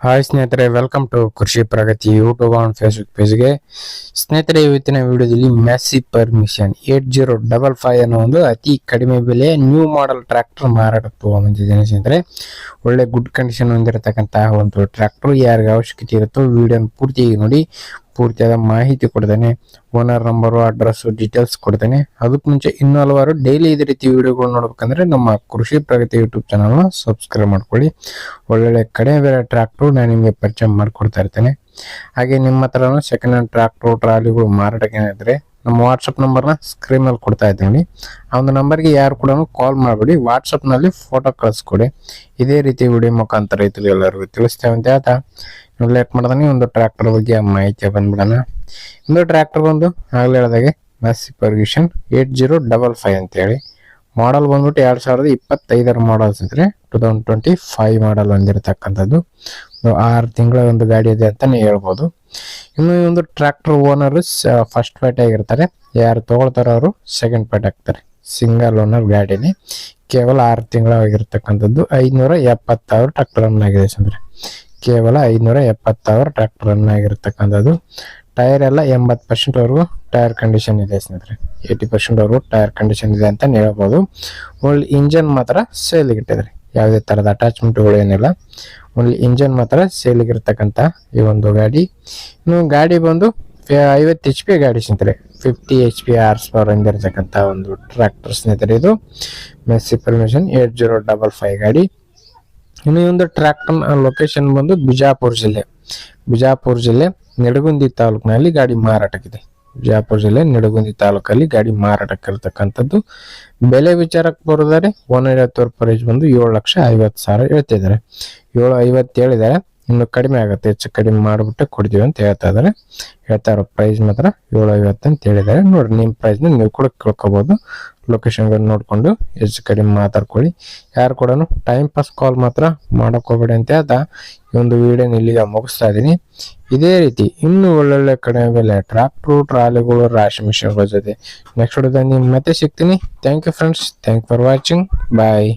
Hi ಸ್ನೇಹಿತರೆ, welcome to ಕೃಷಿ ಪ್ರಗತಿ YouTube on Facebook ಪೇಜ್ಗೆ. ಸ್ನೇಹಿತರೆ, ಇವತ್ತಿನ ವಿಡಿಯೋದಲ್ಲಿ ಮ್ಯಾಸಿ ಪರ್ಮಿಷನ್ 8055 ಅನ್ನೋ ಒಂದು ಅತಿ ಕಡಿಮೆ ಬೆಲೆ ನ್ಯೂ ಮಾಡೆಲ್ ಟ್ರ್ಯಾಕ್ಟರ್ ಮಾರಾಟಕ್ಕೆ ತಗೊಂಡಿದ್ದೇನೆ. ಸ್ನೇಹಿತರೆ, ಒಳ್ಳೆ ಗುಡ್ ಕಂಡೀಷನ್ ಹೊಂದಿರತಕ್ಕಂತಹ ಒಂದು ಟ್ರ್ಯಾಕ್ಟರ್. ಯಾರಿಗೆ ಅವಶ್ಯಕತೆ ಇರುತ್ತೋ ವಿಡಿಯೋನ ಪೂರ್ತಿಯಾಗಿ ನೋಡಿ, ಪೂರ್ತಿಯಾದ ಮಾಹಿತಿ ಕೊಡ್ತೇನೆ. ಓನರ್ ನಂಬರು, ಅಡ್ರೆಸ್, ಡೀಟೇಲ್ಸ್ ಕೊಡ್ತೇನೆ. ಅದಕ್ಕೆ ಮುಂಚೆ ಇನ್ನೂ ಹಲವಾರು ಡೈಲಿ ಇದೇ ರೀತಿ ವಿಡಿಯೋಗಳು ನೋಡ್ಬೇಕಂದ್ರೆ ನಮ್ಮ ಕೃಷಿ ಪ್ರಗತಿ ಯೂಟ್ಯೂಬ್ ಚಾನಲ್ನ ಸಬ್ಸ್ಕ್ರೈಬ್ ಮಾಡ್ಕೊಳ್ಳಿ. ಒಳ್ಳೊಳ್ಳೆ ಕಡಿಮೆ ಬೆಲೆ ಟ್ರ್ಯಾಕ್ಟರ್ ನಾನು ನಿಮಗೆ ಪರಿಚಯ ಮಾಡಿಕೊಡ್ತಾ ಇರ್ತೇನೆ. ಹಾಗೆ ನಿಮ್ಮ ಹತ್ರನೂ ಸೆಕೆಂಡ್ ಹ್ಯಾಂಡ್ ಟ್ರ್ಯಾಕ್ಟರ್ ಟ್ರಾಲಿಗಳು ಮಾರಾಟಕ್ಕೆ ಇದ್ರೆ ನಮ್ಮ ವಾಟ್ಸಪ್ ನಂಬರ್ನ ಸ್ಕ್ರೀನ್ ಮೇಲೆ ಕೊಡ್ತಾ ಇದ್ದೀನಿ. ಆ ಒಂದು ನಂಬರ್ಗೆ ಯಾರು ಕೂಡ ಕಾಲ್ ಮಾಡಬೇಡಿ, ವಾಟ್ಸಪ್ನಲ್ಲಿ ಫೋಟೋ ಕಳಿಸ್ಕೊಡಿ. ಇದೇ ರೀತಿ ವಿಡಿಯೋ ಮುಖಾಂತರ ರೈತರು ಎಲ್ಲರಿಗೂ ತಿಳಿಸ್ತೇವೆ ಅಂತ ಹೇಳ್ತಾ ಲೇಟ್ ಮಾಡ್ದಾನೆ ಒಂದು ಟ್ರ್ಯಾಕ್ಟರ್ ಬಗ್ಗೆ ಮಾಹಿತಿ ಬಂದ್ಬಿಡೋಣ. ಒಂದು ಟ್ರ್ಯಾಕ್ಟರ್ ಬಂದು ಆಗಲೇ ಹೇಳಿದಾಗೆ ಮ್ಯಾಸಿ ಫರ್ಗ್ಯೂಸನ್ 8055 ಅಂತೇಳಿ ಮಾಡಲ್ ಬಂದ್ಬಿಟ್ಟು 2025 ಮಾಡಲ್ಸ್ ಇದ್ರೆ 2025 ಮಾಡಲ್ ಹೊಂದಿರತಕ್ಕಂಥದ್ದು. 6 ತಿಂಗಳ ಒಂದು ಗಾಡಿ ಇದೆ ಅಂತಾನೆ ಹೇಳ್ಬೋದು. ಇನ್ನು ಈ ಒಂದು ಟ್ರ್ಯಾಕ್ಟರ್ ಓನರ್ ಫಸ್ಟ್ ಪಾರ್ಟಿ ಆಗಿರ್ತಾರೆ. ಯಾರು ತಗೊಳ್ತಾರೋ ಅವರು ಸೆಕೆಂಡ್ ಪಾರ್ಟಿ ಆಗ್ತಾರೆ. ಸಿಂಗಲ್ ಓನರ್ ಗಾಡಿನೇ, ಕೇವಲ 6 ತಿಂಗಳಾಗಿರ್ತಕ್ಕಂಥದ್ದು. 570,000 ಟ್ರ್ಯಾಕ್ಟರ್ ರನ್ ಆಗಿದೆ ಅಂದ್ರೆ ಕೇವಲ 570,000 ಟ್ರ್ಯಾಕ್ಟರ್ ರನ್ ಆಗಿರ್ತಕ್ಕಂಥದ್ದು. ಟೈರ್ ಎಲ್ಲ 80% ವರೆಗೂ ಟೈರ್ ಕಂಡೀಷನ್ ಇದೆ ಸ್ನೇಹಿತರೆ. 80% ವರೆಗೂ ಟೈರ್ ಕಂಡೀಷನ್ ಇದೆ ಅಂತ ಹೇಳ್ಬೋದು. ಓನ್ಲಿ ಇಂಜನ್ ಮಾತ್ರ ಸೇಲಿಗೆ ಇಟ್ಟಿದ್ದಾರೆ. ಯಾವುದೇ ತರದ ಅಟ್ಯಾಚ್ಮೆಂಟ್ಗಳು ಏನಿಲ್ಲ. ಓನ್ಲಿ ಇಂಜನ್ ಮಾತ್ರ ಸೇಲಿಗೆ ಇರ್ತಕ್ಕಂಥ ಈ ಒಂದು ಗಾಡಿ. ಇನ್ನು ಗಾಡಿ ಬಂದು 50 HP ಗಾಡಿ ಸ್ನೇಹಿತರೆ. 50 HP ಹಾರ್ಸ್ ಪವರ್ ಹೊಂದಿರತಕ್ಕಂಥ ಒಂದು ಟ್ರ್ಯಾಕ್ಟರ್ ಸ್ನೇಹಿತರೆ. ಇದು ಮ್ಯಾಸಿ ಪರ್ಮಿಷನ್ 8055 ಗಾಡಿ. ಇನ್ನು ಈ ಒಂದು ಟ್ರ್ಯಾಕ್ಟರ್ ಲೊಕೇಶನ್ ಬಂದು ಬಿಜಾಪುರ ಜಿಲ್ಲೆ ನಿಡಗುಂದಿ ತಾಲೂಕಿನಲ್ಲಿ ಗಾಡಿ ಮಾರಾಟಕ್ಕಿದೆ. ಬಿಜಾಪುರ ಜಿಲ್ಲೆ ನಿಡಗುಂದಿ ತಾಲೂಕಲ್ಲಿ ಗಾಡಿ ಮಾರಾಟಕ್ಕೆ ಇರತಕ್ಕಂಥದ್ದು. ಬೆಲೆ ವಿಚಾರಕ್ಕೆ ಬರೋದಾದ್ರೆ ಓನರ್ ಪ್ರೈಸ್ ಬಂದು 7,50,000 ಹೇಳ್ತಿದ್ದಾರೆ. 7,50 ಹೇಳಿದ್ದಾರೆ. ಇನ್ನು ಕಡಿಮೆ ಆಗುತ್ತೆ, ಹೆಚ್ಚು ಕಡಿಮೆ ಮಾಡಿಬಿಟ್ಟೆ ಕೊಡ್ತೀವಿ ಅಂತ ಹೇಳ್ತಾ ಇರೋ ಪ್ರೈಸ್ ಮಾತ್ರ 7,50 ಅಂತ ಹೇಳಿದ್ದಾರೆ. ನೋಡ್ರಿ, ನಿಮ್ಮ ಪ್ರೈಸ್ನ ನೀವು ಕೂಡ ಕೇಳ್ಕೊಬೋದು. ಲೊಕೇಶನ್ಗಳನ್ನ ನೋಡಿಕೊಂಡು ಹೆಚ್ಚು ಕಡಿಮೆ ಮಾತಾಡ್ಕೊಳ್ಳಿ. ಯಾರು ಕೂಡ ಟೈಮ್ ಪಾಸ್ ಕಾಲ್ ಮಾತ್ರ ಮಾಡೋಕ್ಕೋಗ್ಬೇಡಿ ಅಂತ ಹೇಳ್ತಾ ಈ ಒಂದು ವಿಡಿಯೋನ ಇಲ್ಲಿಗೆ ಮುಗಿಸ್ತಾ ಇದ್ದೀನಿ. ಇದೇ ರೀತಿ ಇನ್ನೂ ಒಳ್ಳೊಳ್ಳೆ ಕಡಿಮೆ ಬೆಲೆ ಟ್ರ್ಯಾಕ್ಟ್ರು, ಟ್ರಾಲಿಗಳು, ರಾಶಿ ಮಿಷನ್ಗಳ ಜೊತೆ ನೆಕ್ಸ್ಟ್ ವಿಡಿಯೋದಲ್ಲಿ ಮತ್ತೆ ಸಿಗ್ತೀನಿ. Thank you friends, thank for watching. Bye.